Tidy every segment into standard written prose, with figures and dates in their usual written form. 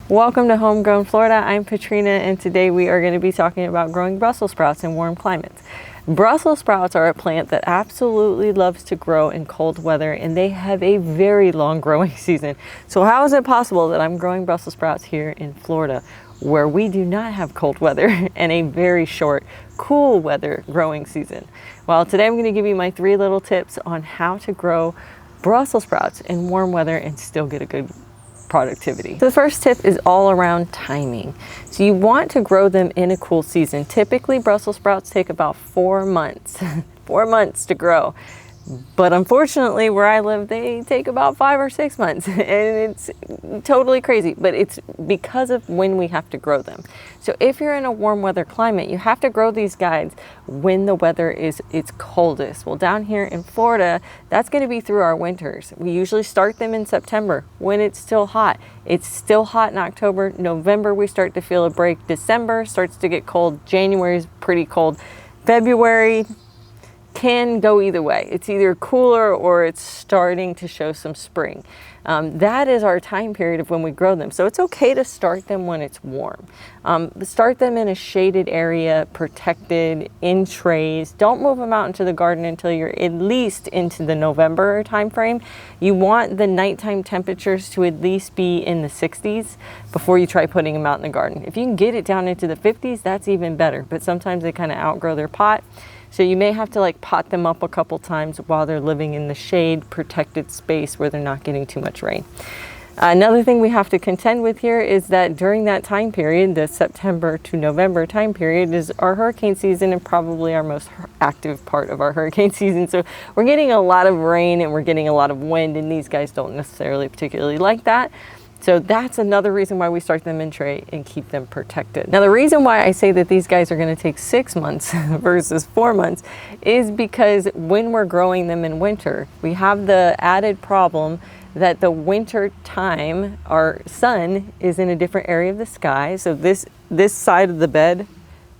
Welcome to Homegrown Florida. I'm Katrina, and today we are going to be talking about growing Brussels sprouts in warm climates. Brussels sprouts are a plant that absolutely loves to grow in cold weather, and they have a very long growing season. So how is it possible that I'm growing Brussels sprouts here in Florida, where we do not have cold weather and a very short, cool weather growing season? Well, today I'm going to give you my 3 little tips on how to grow Brussels sprouts in warm weather and still get a good productivity. So the first tip is all around timing. So you want to grow them in a cool season. Typically Brussels sprouts take about 4 months, 4 months to grow. But unfortunately where I live, they take about 5 or 6 months, and it's totally crazy, but it's because of when we have to grow them. So if you're in a warm weather climate, you have to grow these guys when the weather is its coldest. Well, down here in Florida, that's going to be through our winters. We usually start them in September when it's still hot. It's still hot in October. November, we start to feel a break. December starts to get cold. January is pretty cold. February can go either way. It's either cooler or it's starting to show some spring. That is our time period of when we grow them. So it's okay to start them when it's warm. Start them in a shaded area, protected, in trays. Don't move them out into the garden until you're at least into the November time frame. You want the nighttime temperatures to at least be in the 60s before you try putting them out in the garden. If you can get it down into the 50s, that's even better. But sometimes they kind of outgrow their pot. So you may have to pot them up a couple times while they're living in the shade, protected space where they're not getting too much rain. Another thing we have to contend with here is that during that time period, the September to November time period, is our hurricane season and probably our most active part of our hurricane season. So we're getting a lot of rain and we're getting a lot of wind, and these guys don't necessarily particularly like that. So that's another reason why we start them in tray and keep them protected. Now, the reason why I say that these guys are going to take 6 months versus 4 months is because when we're growing them in winter, we have the added problem that the winter time, our sun is in a different area of the sky. So this side of the bed,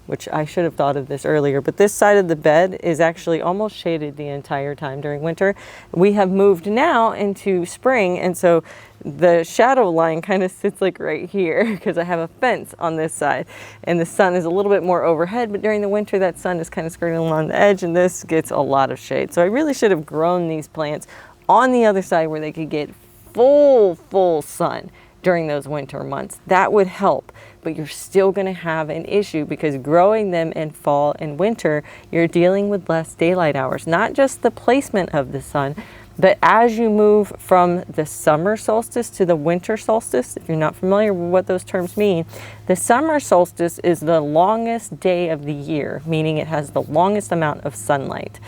which I should have thought of this earlier, but this side of the bed is actually almost shaded the entire time during winter. We have moved now into spring, and so the shadow line kind of sits right here because I have a fence on this side, and the sun is a little bit more overhead, but during the winter that sun is kind of skirting along the edge, and this gets a lot of shade. So I really should have grown these plants on the other side where they could get full sun during those winter months. That would help, but you're still going to have an issue because growing them in fall and winter, you're dealing with less daylight hours, not just the placement of the sun, but as you move from the summer solstice to the winter solstice. If you're not familiar with what those terms mean, the summer solstice is the longest day of the year, meaning it has the longest amount of sunlight.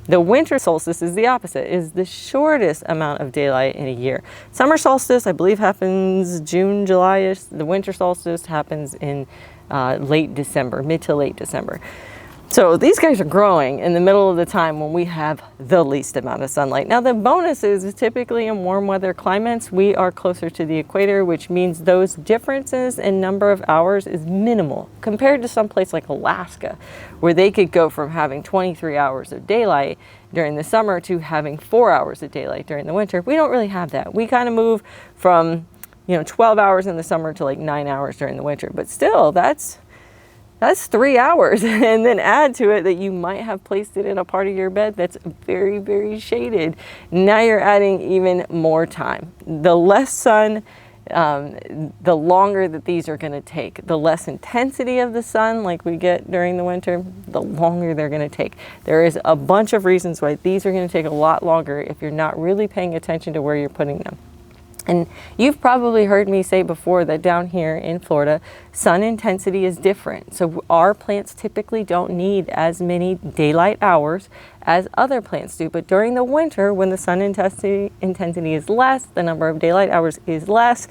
The winter solstice is the opposite, is the shortest amount of daylight in a year. Summer solstice, I believe, happens June, July-ish. The winter solstice happens in late December, mid to late December. So these guys are growing in the middle of the time when we have the least amount of sunlight. Now the bonus is typically in warm weather climates, we are closer to the equator, which means those differences in number of hours is minimal compared to someplace like Alaska, where they could go from having 23 hours of daylight during the summer to having 4 hours of daylight during the winter. We don't really have that. We kind of move from 12 hours in the summer to 9 hours during the winter, but still that's 3 hours, and then add to it that you might have placed it in a part of your bed that's very, very shaded. Now you're adding even more time. The less sun, the longer that these are going to take. The less intensity of the sun like we get during the winter, the longer they're going to take. There is a bunch of reasons why these are going to take a lot longer if you're not really paying attention to where you're putting them. And you've probably heard me say before that down here in Florida, sun intensity is different. So our plants typically don't need as many daylight hours as other plants do. But during the winter, when the sun intensity is less, the number of daylight hours is less,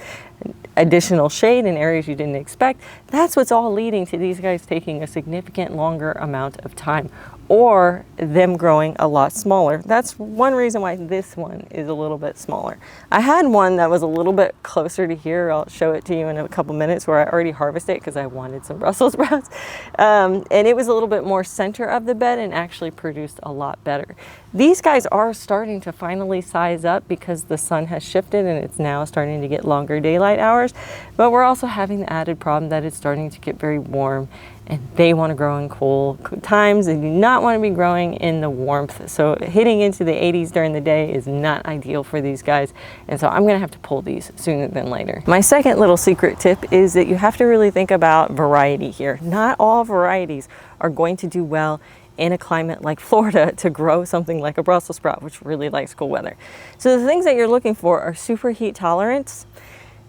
additional shade in areas you didn't expect, that's what's all leading to these guys taking a significant longer amount of time, or them growing a lot smaller. That's one reason why this one is a little bit smaller. I had one that was a little bit closer to here. I'll show it to you in a couple minutes, where I already harvested it because I wanted some Brussels sprouts. And it was a little bit more center of the bed and actually produced a lot lot better. These guys are starting to finally size up because the sun has shifted and it's now starting to get longer daylight hours, but we're also having the added problem that it's starting to get very warm and they want to grow in cool times. They do not want to be growing in the warmth. So hitting into the 80s during the day is not ideal for these guys. And so I'm going to have to pull these sooner than later. My second little secret tip is that you have to really think about variety here. Not all varieties are going to do well in a climate like Florida to grow something like a Brussels sprout, which really likes cool weather. So the things that you're looking for are super heat tolerance.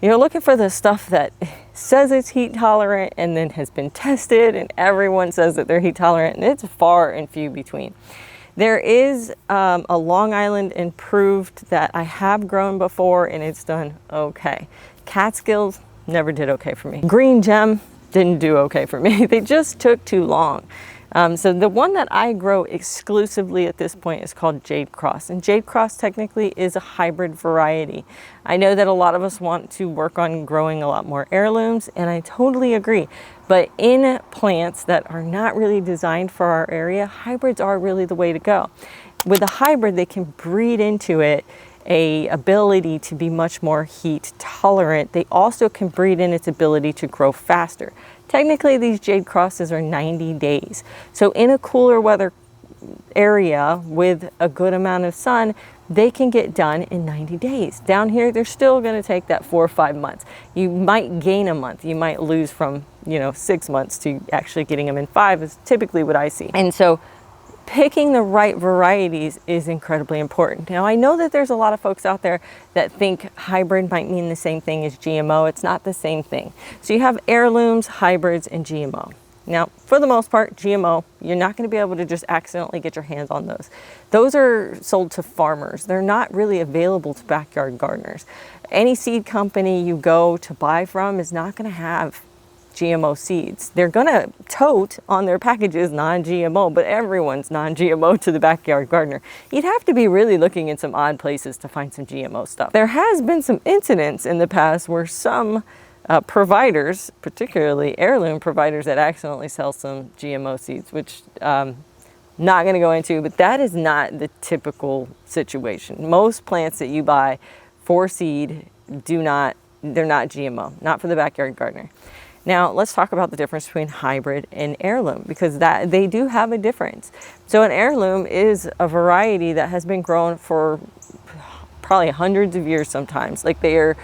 You're looking for the stuff that says it's heat tolerant and then has been tested and everyone says that they're heat tolerant, and it's far and few between. There is a Long Island improved that I have grown before and it's done okay. Catskills never did okay for me. Green Gem didn't do okay for me. They just took too long. So the one that I grow exclusively at this point is called Jade Cross, and Jade Cross technically is a hybrid variety. I know that a lot of us want to work on growing a lot more heirlooms, and I totally agree. But in plants that are not really designed for our area, hybrids are really the way to go. With a hybrid, they can breed into it a ability to be much more heat tolerant. They also can breed in its ability to grow faster. Technically, these Jade Crosses are 90 days. So in a cooler weather area with a good amount of sun, they can get done in 90 days. Down here, they're still gonna take that 4 or 5 months. You might gain a month. You might lose from, 6 months to actually getting them in 5 is typically what I see. And so picking the right varieties is incredibly important. Now, I know that there's a lot of folks out there that think hybrid might mean the same thing as GMO. It's not the same thing. So you have heirlooms, hybrids, and GMO. Now, for the most part, GMO, you're not going to be able to just accidentally get your hands on those. Those are sold to farmers. They're not really available to backyard gardeners. Any seed company you go to buy from is not going to have GMO seeds. They're gonna tote on their packages non-GMO, but everyone's non-GMO to the backyard gardener. You'd have to be really looking in some odd places to find some GMO stuff. There has been some incidents in the past where some providers, particularly heirloom providers, that accidentally sell some GMO seeds, which not going to go into, but that is not the typical situation. Most plants that you buy for seed they're not GMO, not for the backyard gardener. Now, let's talk about the difference between hybrid and heirloom, because they do have a difference. So an heirloom is a variety that has been grown for probably hundreds of years sometimes. Like they're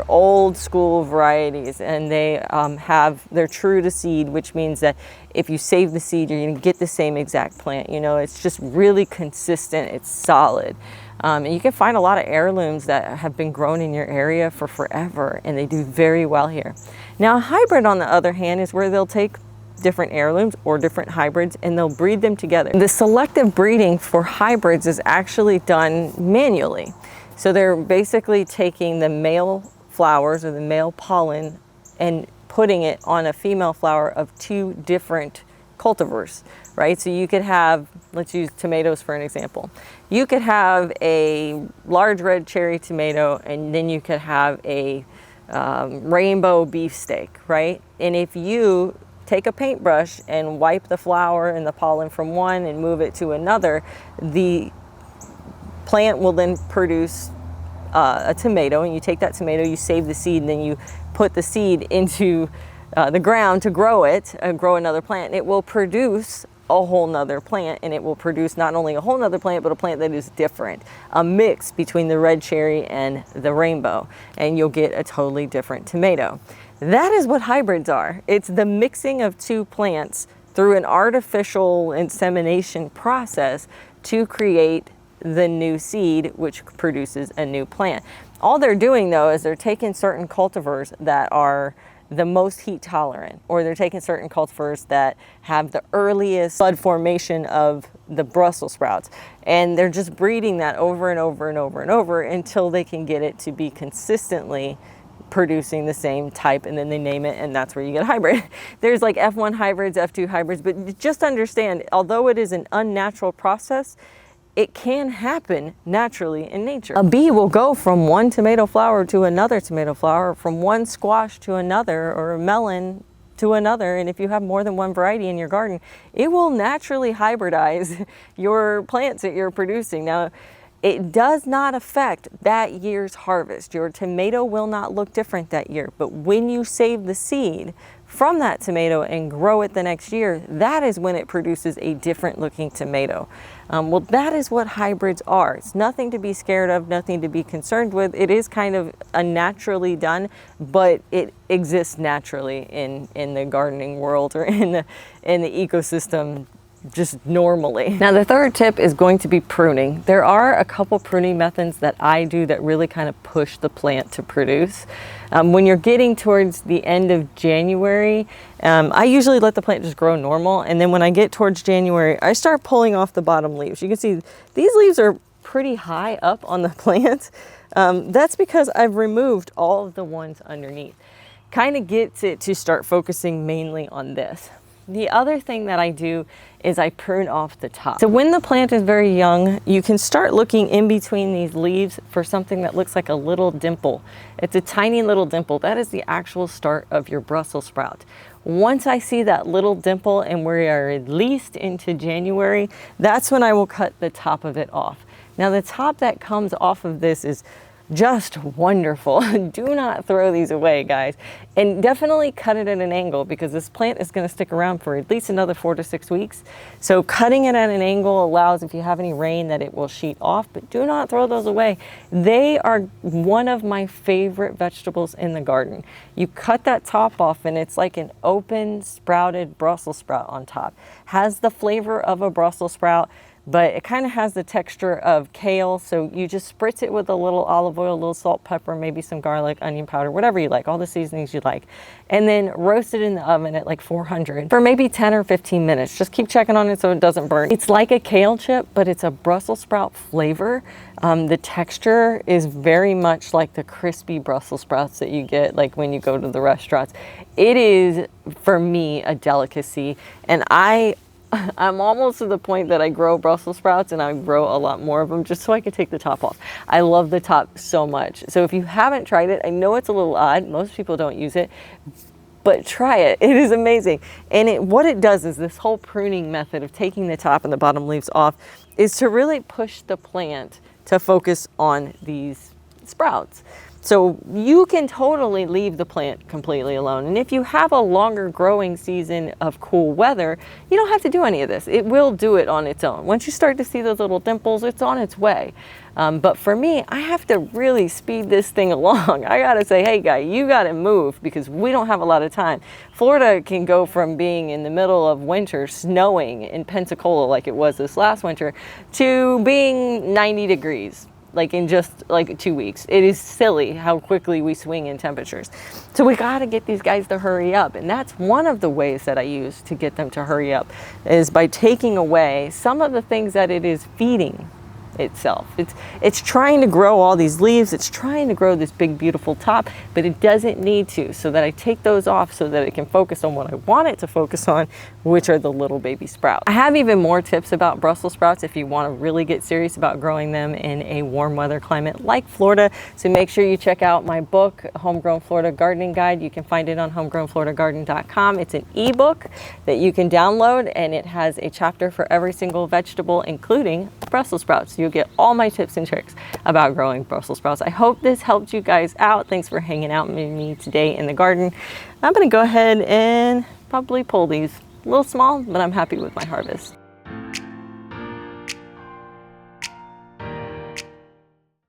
old school varieties, and they're true to seed, which means that if you save the seed, you're gonna get the same exact plant. It's just really consistent, it's solid. And you can find a lot of heirlooms that have been grown in your area for forever, and they do very well here. Now, a hybrid, on the other hand, is where they'll take different heirlooms or different hybrids and they'll breed them together. The selective breeding for hybrids is actually done manually. So they're basically taking the male flowers or the male pollen and putting it on a female flower of 2 different cultivars, right? So you could have, let's use tomatoes for an example. You could have a large red cherry tomato, and then you could have a rainbow beefsteak, right? And if you take a paintbrush and wipe the flower and the pollen from one and move it to another, the plant will then produce a tomato, and you take that tomato, you save the seed, and then you put the seed into the ground to grow it, grow another plant. It will produce a whole nother plant, and it will produce not only a whole nother plant, but a plant that is different, a mix between the red cherry and the rainbow, and you'll get a totally different tomato. That is what hybrids are. It's the mixing of 2 plants through an artificial insemination process to create the new seed, which produces a new plant. All they're doing, though, is they're taking certain cultivars that are the most heat tolerant, or they're taking certain cultivars that have the earliest bud formation of the Brussels sprouts, and they're just breeding that over and over and over and over until they can get it to be consistently producing the same type, and then they name it, and that's where you get a hybrid. There's like F1 hybrids, F2 hybrids, but just understand, although it is an unnatural process, it can happen naturally in nature. A bee will go from one tomato flower to another tomato flower, from one squash to another, or a melon to another, and if you have more than one variety in your garden, it will naturally hybridize your plants that you're producing. Now, it does not affect that year's harvest. Your tomato will not look different that year, but when you save the seed from that tomato and grow it the next year, that is when it produces a different looking tomato. Well, that is what hybrids are. It's nothing to be scared of, nothing to be concerned with. It is kind of unnaturally done, but it exists naturally in the gardening world, or in the ecosystem just normally. Now, the third tip is going to be pruning. There are a couple pruning methods that I do that really kind of push the plant to produce. When you're getting towards the end of January, I usually let the plant just grow normal, and then when I get towards January, I start pulling off the bottom leaves. You can see these leaves are pretty high up on the plant. That's because I've removed all of the ones underneath. Kind of gets it to start focusing mainly on this. The other thing that I do is I prune off the top. So when the plant is very young, you can start looking in between these leaves for something that looks like a little dimple. It's a tiny little dimple. That is the actual start of your Brussels sprout. Once I see that little dimple and we are at least into January, that's when I will cut the top of it off. Now, the top that comes off of this is just wonderful. Do not throw these away, guys, and definitely cut it at an angle, because this plant is going to stick around for at least another 4 to 6 weeks. So cutting it at an angle allows, if you have any rain, that it will sheet off, but do not throw those away. They are one of my favorite vegetables in the garden. You cut that top off and it's like an open sprouted Brussels sprout on top. Has the flavor of a Brussels sprout, but it kind of has the texture of kale. So you just spritz it with a little olive oil, a little salt, pepper, maybe some garlic, onion powder, whatever you like, all the seasonings you like, and then roast it in the oven at like 400 for maybe 10 or 15 minutes. Just keep checking on it so it doesn't burn. It's like a kale chip, but it's a Brussels sprout flavor. The texture is very much like the crispy Brussels sprouts that you get like when you go to the restaurants. It is, for me, a delicacy, and I'm almost to the point that I grow Brussels sprouts, and I grow a lot more of them just so I can take the top off. I love the top so much. So if you haven't tried it, I know it's a little odd. Most people don't use it, but try it. It is amazing. And what it does is this whole pruning method of taking the top and the bottom leaves off is to really push the plant to focus on these sprouts. So you can totally leave the plant completely alone. And if you have a longer growing season of cool weather, you don't have to do any of this. It will do it on its own. Once you start to see those little dimples, it's on its way. But for me, I have to really speed this thing along. I gotta say, hey guy, you gotta move, because we don't have a lot of time. Florida can go from being in the middle of winter, snowing in Pensacola like it was this last winter, to being 90 degrees. Like in just like 2 weeks. It is silly how quickly we swing in temperatures. So we gotta get these guys to hurry up. And that's one of the ways that I use to get them to hurry up, is by taking away some of the things that it is feeding itself. It's trying to grow all these leaves, it's trying to grow this big beautiful top, but it doesn't need to, so that I take those off so that it can focus on what I want it to focus on, which are the little baby sprouts. I have even more tips about Brussels sprouts if you want to really get serious about growing them in a warm weather climate like Florida. So make sure you check out my book, Homegrown Florida Gardening Guide. You can find it on homegrownfloridagarden.com. It's an ebook that you can download, and it has a chapter for every single vegetable, including Brussels sprouts. You'll get all my tips and tricks about growing Brussels sprouts. I hope this helped you guys out. Thanks for hanging out with me today in the garden. I'm going to go ahead and probably pull these. A little small, but I'm happy with my harvest.